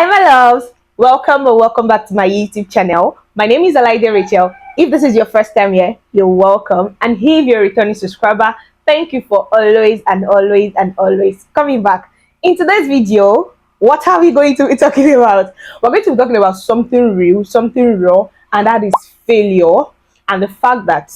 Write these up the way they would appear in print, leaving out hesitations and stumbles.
Hi, my loves. Welcome or welcome back to my YouTube channel. My name is Olaode Rachael. If this is your first time here, you're welcome. And if you're a returning subscriber, thank you for always and always and always coming back. In today's video, what are we going to be talking about? We're going to be talking about something real, something raw, and that is failure and the fact that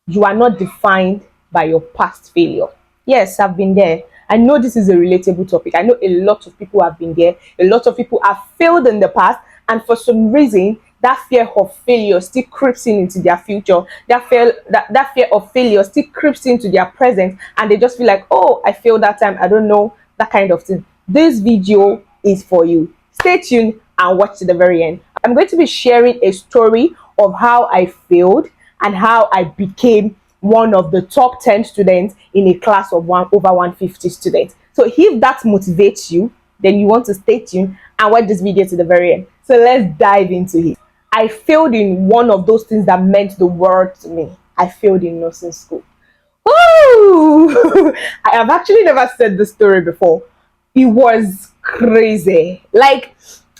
you are not defined by your past failure. Yes, I've been there. I know this is a relatable topic. I know a lot of people have been there. A lot of people have failed in the past, and for some reason, that fear of failure still creeps into their future. That fear of failure still creeps into their present, and they just feel like, oh, I failed that time. I don't know, that kind of thing. This video is for you. Stay tuned and watch to the very end. I'm going to be sharing a story of how I failed and how I became one of the top 10 students in a class of over 150 students. So if that motivates you, then you want to stay tuned and watch this video to the very end. So let's dive into it. I failed in one of those things that meant the world to me. I failed in nursing school. Woo! I have actually never said this story before. It was crazy. Like,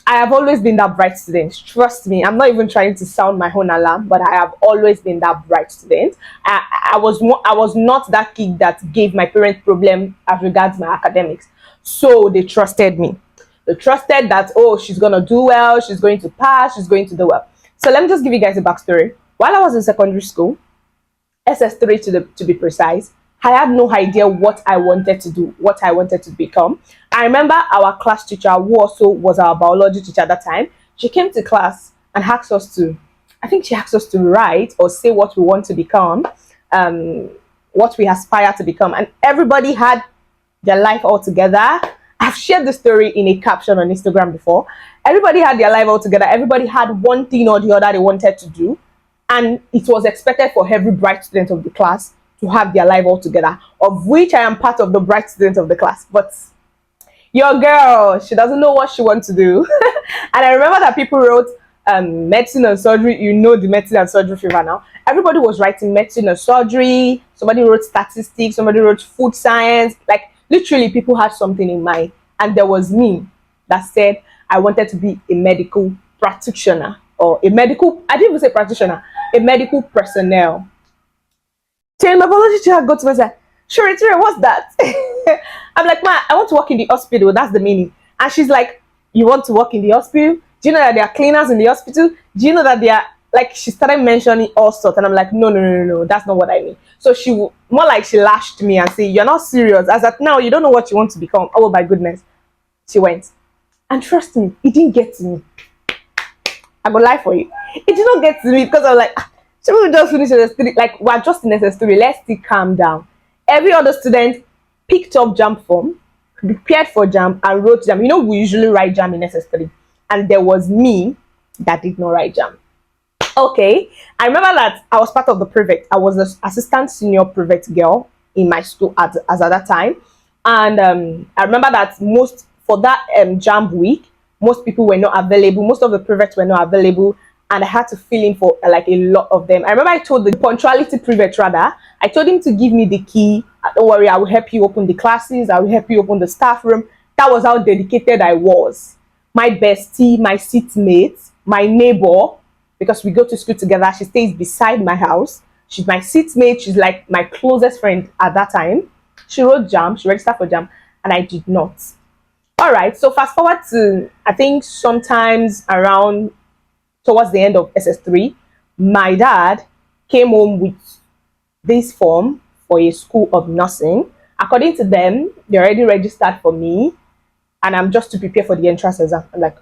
I have always been that bright student. Trust me, I'm not even trying to sound my own alarm, but I have always been that bright student. I was not that kid that gave my parents problem as regards my academics. So they trusted me. They trusted that, oh, she's going to do well, she's going to pass, she's going to do well. So let me just give you guys a backstory. While I was in secondary school, SS3 to be precise, I had no idea what I wanted to do, what I wanted to become. I remember our class teacher, who also was our biology teacher at that time, she came to class and asked us to, I think she asked us to write or say what we want to become, what we aspire to become. And everybody had their life all together. I've shared the story in a caption on Instagram before. Everybody had their life all together. Everybody had one thing or the other they wanted to do. And it was expected for every bright student of the class to have their life all together, of which I am part of the bright student of the class. But your girl, she doesn't know what she wants to do. And I remember that people wrote medicine and surgery. You know the medicine and surgery fever now. Everybody was writing medicine and surgery. Somebody wrote statistics. Somebody wrote food science. Like, literally, people had something in mind. And there was me that said I wanted to be a medical practitioner, or a medical, I didn't even say practitioner, a medical personnel. So my biology teacher got to me and said, sure, what's that? I'm like, ma, I want to work in the hospital. That's the meaning. And she's like, you want to work in the hospital? Do you know that there are cleaners in the hospital? Do you know that they are, like, she started mentioning all sorts. And I'm like, no, that's not what I mean. So she, more like she lashed me and said, you're not serious. As at now, you don't know what you want to become. Oh, my goodness. She went. And trust me, it didn't get to me. I go lie for you. It did not get to me because I was like, so we just finish SS3. Like, we're just in SS3. Let's still calm down. Every other student picked up JAM form, prepared for JAM, and wrote JAM. You know, we usually write JAM in SS3. And there was me that did not write JAM. Okay. I remember that I was part of the prefect. I was the assistant senior prefect girl in my school as at that time. And I remember that for that JAM week, most people were not available. Most of the prefects were not available. And I had to fill in for like a lot of them. I remember I told the punctuality prefect, rather, I told him to give me the key. Don't worry, I will help you open the classes. I will help you open the staff room. That was how dedicated I was. My bestie, my seatmate, my neighbor, because we go to school together. She stays beside my house. She's my seatmate. She's like my closest friend at that time. She wrote JAM. She registered for JAM. And I did not. All right. So fast forward to, I think, sometimes around towards the end of SS3, my dad came home with this form for a school of nursing. According to them, they already registered for me, and I'm just to prepare for the entrance exam. I'm like,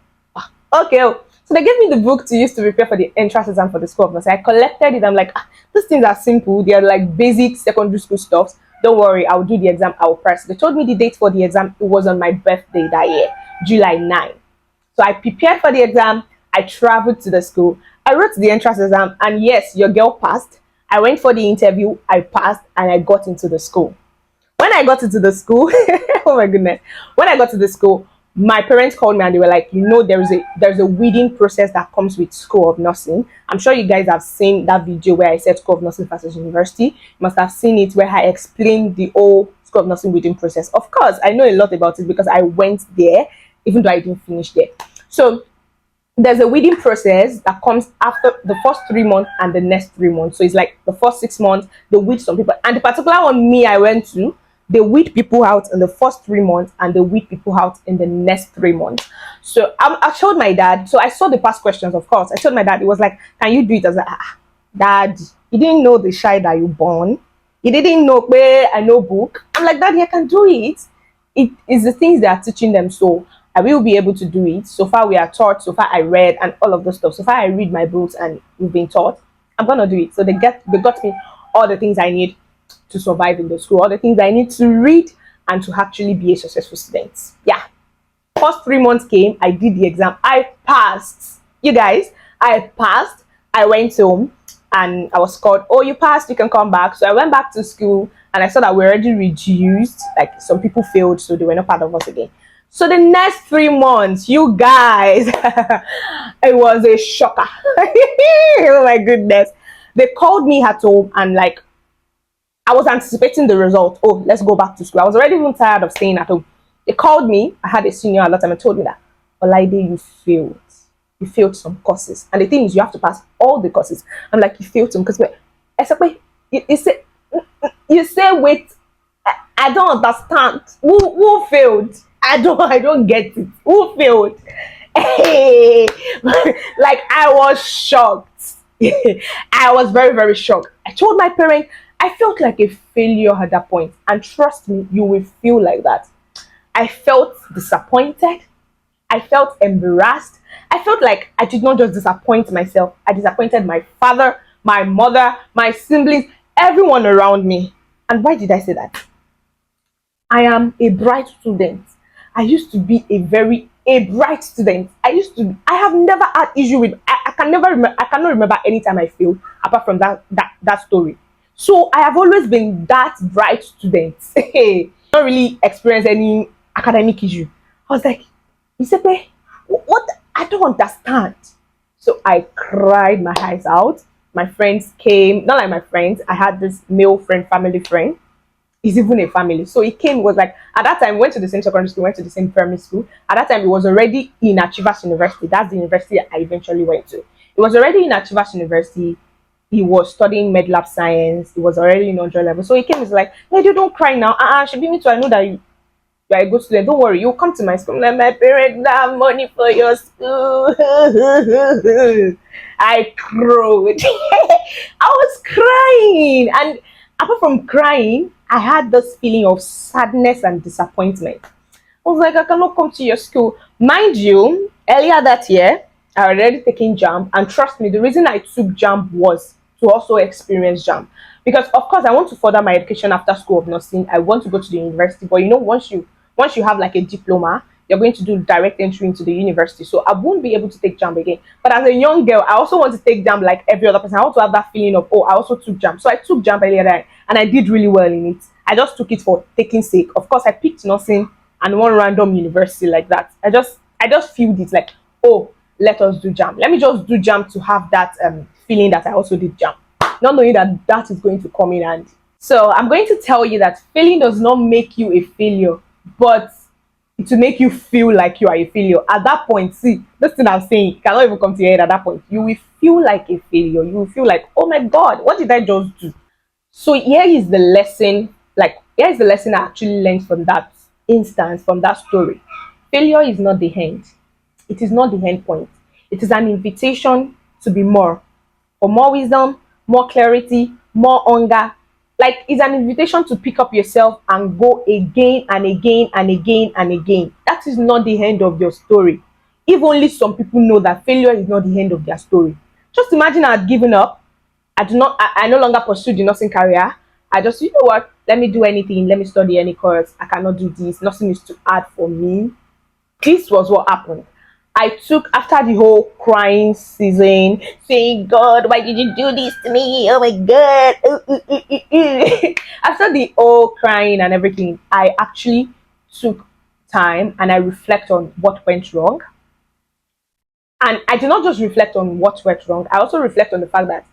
okay. So they gave me the book to use to prepare for the entrance exam for the school of nursing. I collected it. I'm like, these things are simple. They are like basic secondary school stuff. Don't worry, I'll do the exam. I'll press. They told me the date for the exam. It was on my birthday that year, July 9. So I prepared for the exam. I traveled to the school. I wrote the entrance exam, and yes, your girl passed. I went for the interview. I passed, and I got into the school. When I got into the school, oh my goodness! When I got to the school, my parents called me and they were like, you know, there's a weeding process that comes with School of Nursing. I'm sure you guys have seen that video where I said School of Nursing versus University. You must have seen it where I explained the whole School of Nursing weeding process. Of course, I know a lot about it because I went there. even though I didn't finish there. So there's a weeding process that comes after the first 3 months and the next 3 months. So it's like the first 6 months, they weed some people. And the particular one me I went to, they weed people out in the first 3 months and they weed people out in the next 3 months. So I showed my dad. So I saw the past questions, of course. I told my dad, it was like, can you do it? I was like, dad, you didn't know the shy that you born. You didn't know where I know book. I'm like, daddy, I can do it. It is the things they are teaching them. So I will be able to do it. So far we are taught, so far I read and all of those stuff. So far I read my books and we've been taught. I'm gonna do it. So they got me all the things I need to survive in the school, all the things I need to read and to actually be a successful student. Yeah. First 3 months came, I did the exam, I passed. You guys, I passed. I went home and I was called, oh, you passed, you can come back. So I went back to school and I saw that we're already reduced. Like some people failed, so they were not part of us again. So the next 3 months, you guys, it was a shocker. Oh my goodness. They called me at home and like, I was anticipating the result. Oh, let's go back to school. I was already even tired of staying at home. They called me. I had a senior at that time and told me that, Olaide, you failed. You failed some courses. And the thing is, you have to pass all the courses. I'm like, you failed some because you say, wait, I don't understand. Who failed? I don't get it. Who failed? Hey, like I was shocked. I was very, very shocked. I told my parents I felt like a failure at that point. And trust me, you will feel like that. I felt disappointed. I felt embarrassed. I felt like I did not just disappoint myself. I disappointed my father, my mother, my siblings, everyone around me. And why did I say that? I am a bright student. I used to be a bright student. I have never had issue with, I cannot remember any time I failed apart from that story. So I have always been that bright student. Not really experienced any academic issue. I was like, Isepe, what? I don't understand. So I cried my eyes out. My friends came, not like my friends. I had this male friend, family friend. He's even a family. So he came, was like, at that time, went to the same secondary school, went to the same primary school. At that time, he was already in Achievers University. That's the university I eventually went to. He was already in Achievers University. He was studying med lab science. He was already in 100 level. So he came, he's like, hey, you don't cry now. She be me too. I know that you are a good student. Don't worry, you'll come to my school. Like, my parents have money for your school. I cried. I was crying. And apart from crying, I had this feeling of sadness and disappointment. I was like, I cannot come to your school. Mind you, earlier that year, I had already taken JAMB. And trust me, the reason I took JAMB was to also experience JAMB. Because, of course, I want to further my education after school of nursing. I want to go to the university. But, once you have like a diploma, you're going to do direct entry into the university. So I won't be able to take JAMB again. But as a young girl, I also want to take JAMB like every other person. I want to have that feeling of, oh, I also took JAMB. So I took JAMB earlier and I did really well in it. I just took it for taking sake. Of course, I picked nursing and one random university like that. I just feel it like, oh, let us do JAMB. Let me just do JAMB to have that feeling that I also did JAMB. Not knowing that is going to come in handy. So I'm going to tell you that failing does not make you a failure, but to make you feel like you are a failure. At that point, see, this thing I'm saying cannot even come to your head at that point. You will feel like a failure. You will feel like, oh my God, what did I just do? So here is the lesson I actually learned from that instance, from that story. Failure is not the end. It is not the end point. It is an invitation to be more. For more wisdom, more clarity, more hunger. Like, it's an invitation to pick up yourself and go again and again and again and again. That is not the end of your story. If only some people know that failure is not the end of their story. Just imagine I had given up. I no longer pursue the nursing career. I just, you know what, let me do anything. Let me study any course. I cannot do this. Nothing is too hard for me. This was what happened. I took, after the whole crying season, saying, God, why did you do this to me? Oh my God. After the whole crying and everything, I actually took time and I reflect on what went wrong. And I did not just reflect on what went wrong. I also reflect on the fact that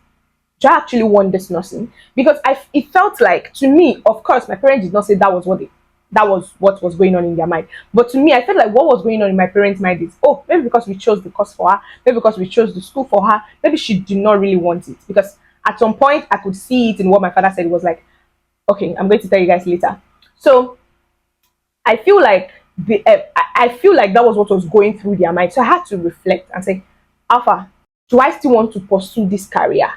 I actually won this nursing. Because it felt like, to me, of course, my parents did not say that was what that was what was going on in their mind. But to me, I felt like what was going on in my parents' mind is, oh, maybe because we chose the course for her, maybe because we chose the school for her, maybe she did not really want it. Because at some point, I could see it in what my father said. It was like, okay, I'm going to tell you guys later. So I feel like I feel like that was what was going through their mind. So I had to reflect and say, Alpha, do I still want to pursue this career?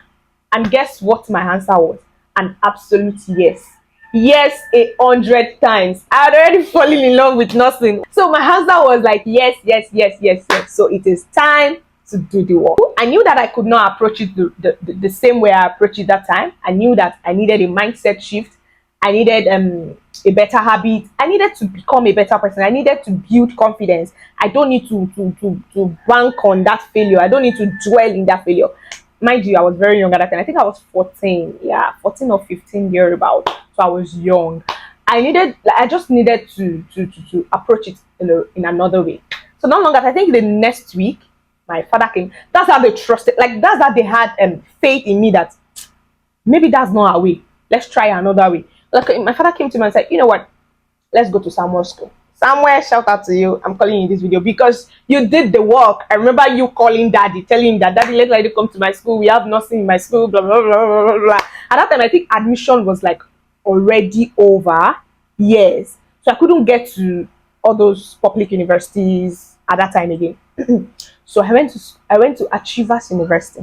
And guess what my answer was? An absolute yes. Yes, 100 times. I had already fallen in love with nursing. So my answer was like, yes, yes, yes, yes, yes. So it is time to do the work. I knew that I could not approach it the same way I approached it that time. I knew that I needed a mindset shift. I needed a better habit. I needed to become a better person. I needed to build confidence. I don't need to bank on that failure. I don't need to dwell in that failure. Mind you, I was very young at that time. I think I was 14. Yeah, 14 or 15 year about. So I was young. I just needed to approach it in another way. So not long after, I think the next week, my father came. That's how they trusted. Like that's how they had faith in me that maybe that's not our way. Let's try another way. Like my father came to me and said, you know what? Let's go to Samuel school. Samuel, shout out to you. I'm calling you in this video because you did the work. I remember you calling daddy, telling him that daddy, let me come to my school. We have nothing in my school, blah, blah, blah, blah, blah, blah. At that time, I think admission was like already over. Yes. So I couldn't get to all those public universities at that time again. So I went to Achievers University.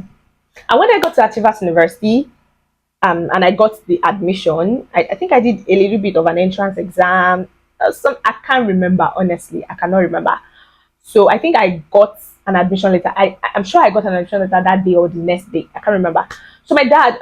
And when I got to Achievers University, and I got the admission. I think I did a little bit of an entrance exam. Some I can't remember honestly. I cannot remember. So I think I got an admission letter. I'm sure I got an admission letter that day or the next day. I can't remember. So my dad.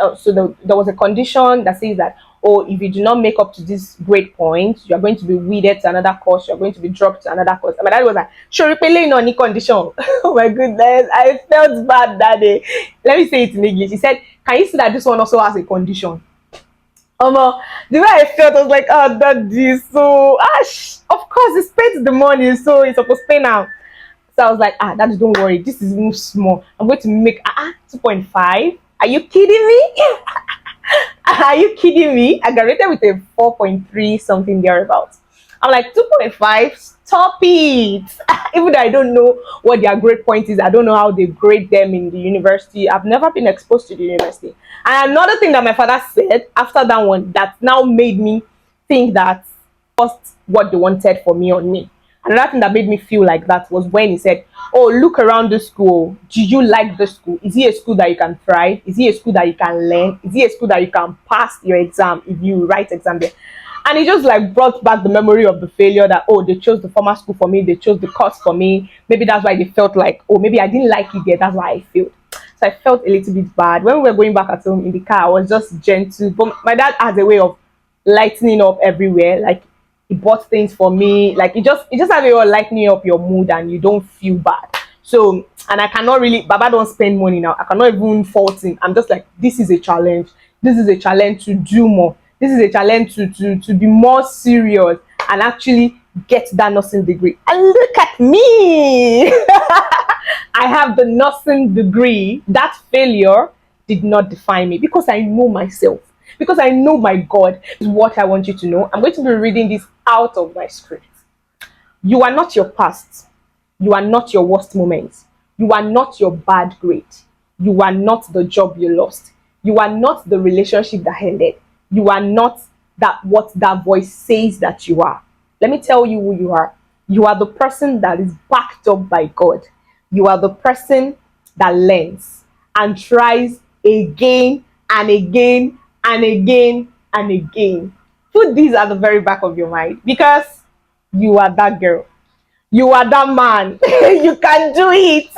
There was a condition that says that, oh, if you do not make up to this grade point, you are going to be weeded to another course. You are going to be dropped to another course. And my dad was like, sure, repelling on any condition. Oh my goodness, I felt bad that day. Let me say it in English. He said, can you see that this one also has a condition? The way I felt, I was like, oh, daddy, so, of course, he spent the money, so he's supposed to pay now. So I was like, daddy, don't worry, this is more small. I'm going to make 2.5. Are you kidding me? Are you kidding me? I graduated with a 4.3 something thereabouts. I'm like 2.5. Stop it. Even though I don't know what their grade point is, I don't know how they grade them in the university. I've never been exposed to the university. And another thing that my father said after that one that now made me think that was what they wanted for me on me. Another thing that made me feel like that was when he said, oh, look around the school. Do you like the school? Is it a school that you can thrive? Is it a school that you can learn? Is it a school that you can pass your exam if you write exam there? And it just like brought back the memory of the failure that, oh, they chose the former school for me. They chose the course for me. Maybe that's why they felt like, oh, maybe I didn't like it there. That's why I failed. So I felt a little bit bad. When we were going back at home in the car, I was just gentle. But my dad has a way of lightening up everywhere. Like he bought things for me. Like it just has a way of lightening up your mood and you don't feel bad. So, and I cannot really, Baba don't spend money now. I cannot even fault him. I'm just like, this is a challenge. This is a challenge to do more. This is a challenge to be more serious and actually get that nursing degree. And look at me. I have the nursing degree. That failure did not define me because I know myself. Because I know my God is what I want you to know. I'm going to be reading this out of my script. You are not your past. You are not your worst moments. You are not your bad grade. You are not the job you lost. You are not the relationship that ended. You are not what that voice says that you are. Let me tell you who you are. You are the person that is backed up by God. You are the person that learns and tries again and again and again and again. Put these at the very back of your mind because you are that girl. You are that man. You can do it.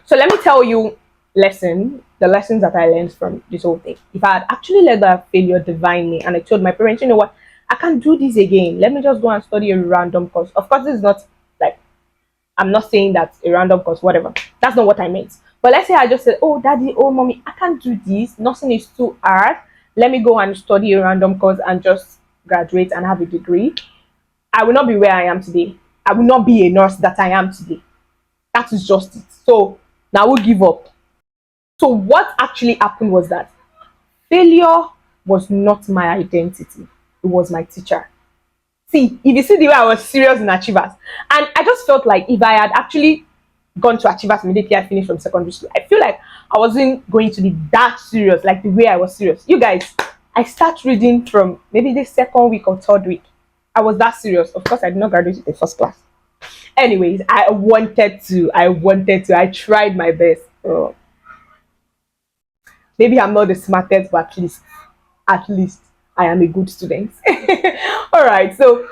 So let me tell you the lessons that I learned from this whole thing. If I had actually let that failure divine me and I told my parents, you know what, I can't do this again. Let me just go and study a random course. Of course, this is not like, I'm not saying that a random course, whatever. That's not what I meant. But let's say I just said, oh, daddy, oh, mommy, I can't do this. Nothing is too hard. Let me go and study a random course and just graduate and have a degree. I will not be where I am today. I will not be a nurse that I am today. That is just it. So now we'll give up. So what actually happened was that failure was not my identity. It was my teacher. See, if you see the way I was serious in Achievers, and I just felt like if I had actually gone to Achievers immediately I finished from secondary school, I feel like I wasn't going to be that serious, like the way I was serious. You guys, I start reading from maybe the second week or third week. I was that serious. Of course, I did not graduate with the first class. Anyways, I tried my best. Maybe I'm not the smartest, but at least I am a good student. All right, so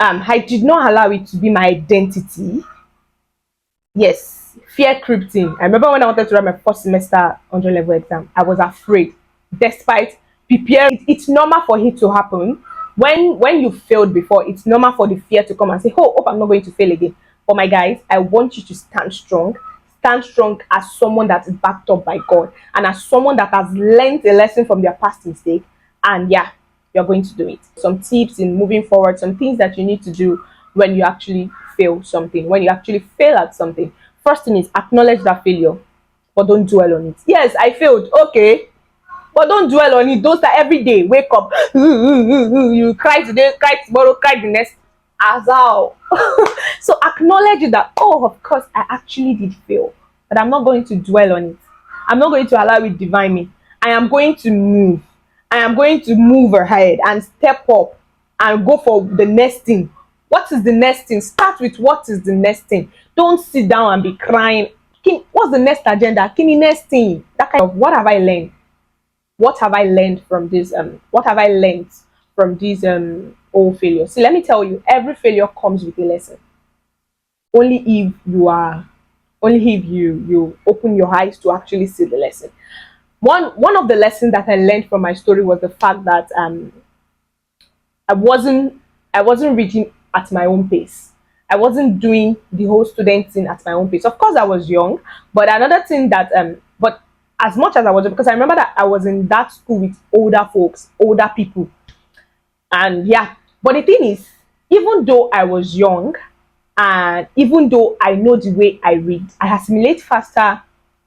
I did not allow it to be my identity. Yes, fear crept in. I remember when I wanted to write my first semester 100 level exam, I was afraid. Despite preparing, it's normal for it to happen. When you failed before, it's normal for the fear to come and say, "Oh, hope I'm not going to fail again." But my guys, I want you to stand strong. Stand strong as someone that is backed up by God and as someone that has learned a lesson from their past mistake. And yeah, you're going to do it. Some tips in moving forward, some things that you need to do when you actually fail something, when you actually fail at something. First thing is acknowledge that failure, but don't dwell on it. Yes, I failed. Okay. But don't dwell on it. Don't start every day. Wake up. You cry today, cry tomorrow, cry the next. Azal. So acknowledge that, oh, of course, I actually did fail. But I'm not going to dwell on it. I'm not going to allow it divine me. I am going to move. I am going to move ahead and step up and go for the next thing. What is the next thing? Start with what is the next thing. Don't sit down and be crying. What's the next agenda? Kini next thing. That kind of, what have I learned? What have I learned from this? What have I learned from these old failures? See, let me tell you, every failure comes with a lesson. Only if you open your eyes to actually see the lesson. One of the lessons that I learned from my story was the fact that I wasn't reading at my own pace. I wasn't doing the whole student thing at my own pace. Of course, I was young, but another thing that but as much as I was, because I remember that I was in that school with older folks, older people, and yeah. But the thing is, even though I was young, and even though I know the way I read, I assimilate faster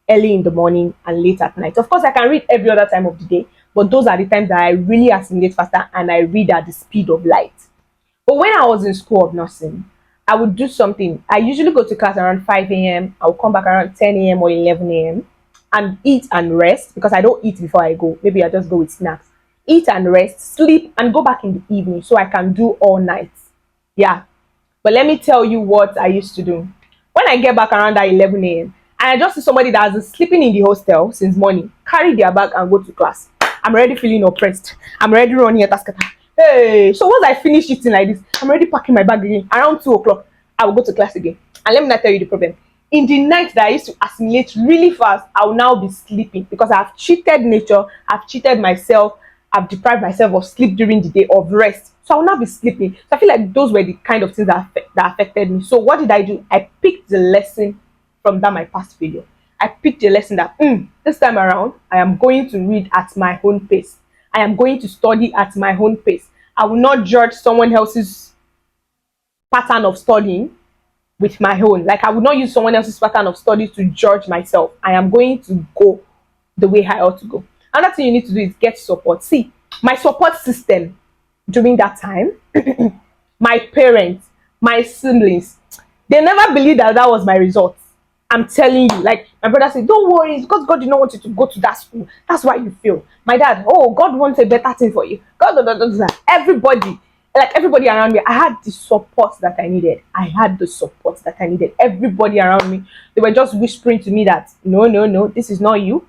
early in the morning and late at night. Of course, I can read every other time of the day, but those are the times that I really assimilate faster and I read at the speed of light. But when I was in school of nursing, I would do something. I usually go to class around 5 a.m. I will come back around 10 a.m. or 11 a.m. and eat and rest because I don't eat before I go. Maybe I just go with snacks. Eat and rest, sleep, and go back in the evening so I can do all night. Yeah. But let me tell you what I used to do. When I get back around that 11 a.m., and I just see somebody that has been sleeping in the hostel since morning, carry their bag and go to class. I'm already feeling oppressed. I'm already running at task. Hey, so once I finish eating like this, I'm already packing my bag again. Around 2 o'clock, I will go to class again. And let me not tell you the problem. In the night that I used to assimilate really fast, I will now be sleeping because I've cheated nature, I've cheated myself, I've deprived myself of sleep during the day, of rest. So I will now be sleeping. So I feel like those were the kind of things that affected me. So what did I do? I picked the lesson from that my past failure. I picked the lesson that this time around, I am going to read at my own pace. I am going to study at my own pace. I will not judge someone else's pattern of studying with my own. Like I will not use someone else's pattern of study to judge myself. I am going to go the way I ought to go. Another thing you need to do is get support. See, my support system during that time, my parents, my siblings, they never believed that was my result. I'm telling you, like my brother said, don't worry, it's because God did not want you to go to that school. That's why you fail. My dad, oh, God wants a better thing for you. God, everybody, like everybody around me, I had the support that I needed. Everybody around me, they were just whispering to me that no, this is not you.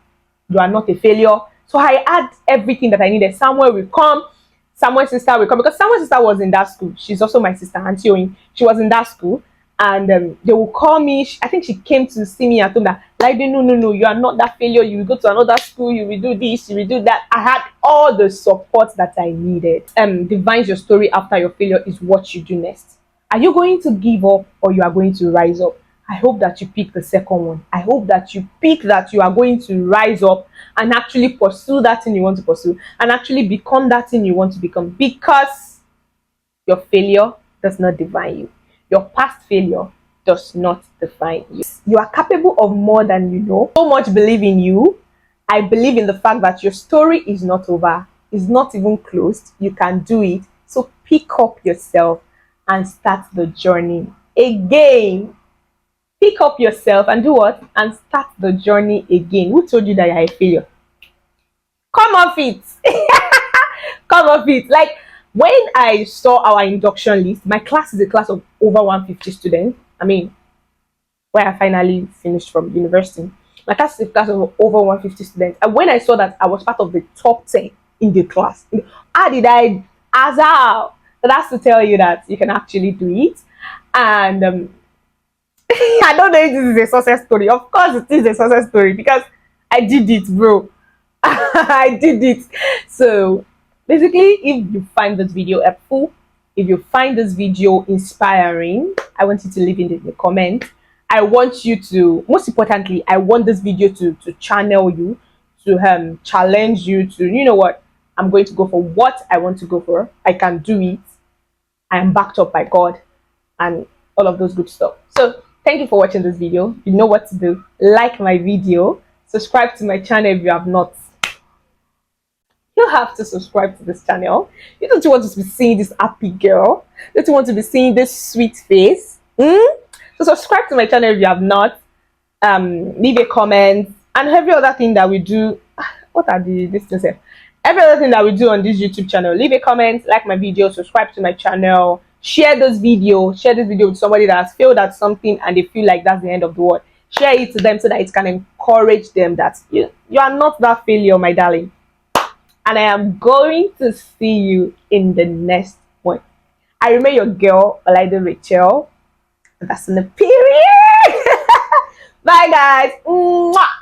You are not a failure. So I had everything that I needed. Samuel will come. Samuel's sister will come because Samuel's sister was in that school. She's also my sister, Auntie Oyin. She was in that school. And they will call me. I think she came to see me and told me that, like, no, you are not that failure. You will go to another school. You will do this. You will do that. I had all the support that I needed. Defines your story after your failure is what you do next. Are you going to give up or you are going to rise up? I hope that you pick the second one. I hope that you pick that you are going to rise up and actually pursue that thing you want to pursue and actually become that thing you want to become, because your failure does not define you. Your past failure does not define you. You are capable of more than you know. So much believe in you. I believe in the fact that your story is not over. It's not even closed. You can do it. So pick up yourself and start the journey again. Pick up yourself and do what? And start the journey again. Who told you that you're a failure? Come off it. Come off it. Like when I saw our induction list, my class is a class of over 150 students. I mean, where I finally finished from university. My class is a class of over 150 students. And when I saw that I was part of the top 10 in the class, how did I as how? So that's to tell you that you can actually do it. And I don't know if this is a success story. Of course, it is a success story because I did it, bro. I did it. So basically, if you find this video helpful, if you find this video inspiring, I want you to leave in the comment. I want you to, most importantly, I want this video to channel you, to challenge you to, you know what, I'm going to go for what I want to go for. I can do it. I am backed up by God and all of those good stuff. So thank you for watching this video. You know what to do. Like my video. Subscribe to my channel if you have not. You have to subscribe to this channel. You don't want to be seeing this happy girl. You don't want to be seeing this sweet face. So subscribe to my channel if you have not. Leave a comment and every other thing that we do. What are this thing say? Every other thing that we do on this YouTube channel. Leave a comment, like my video, subscribe to my channel, share this video with somebody that has failed at something and they feel like that's the end of the world. Share it to them so that it can encourage them that you are not that failure, my darling. And I am going to see you in the next one. I remain your girl, Olaode Rachael. That's in the period. Bye, guys. Mwah.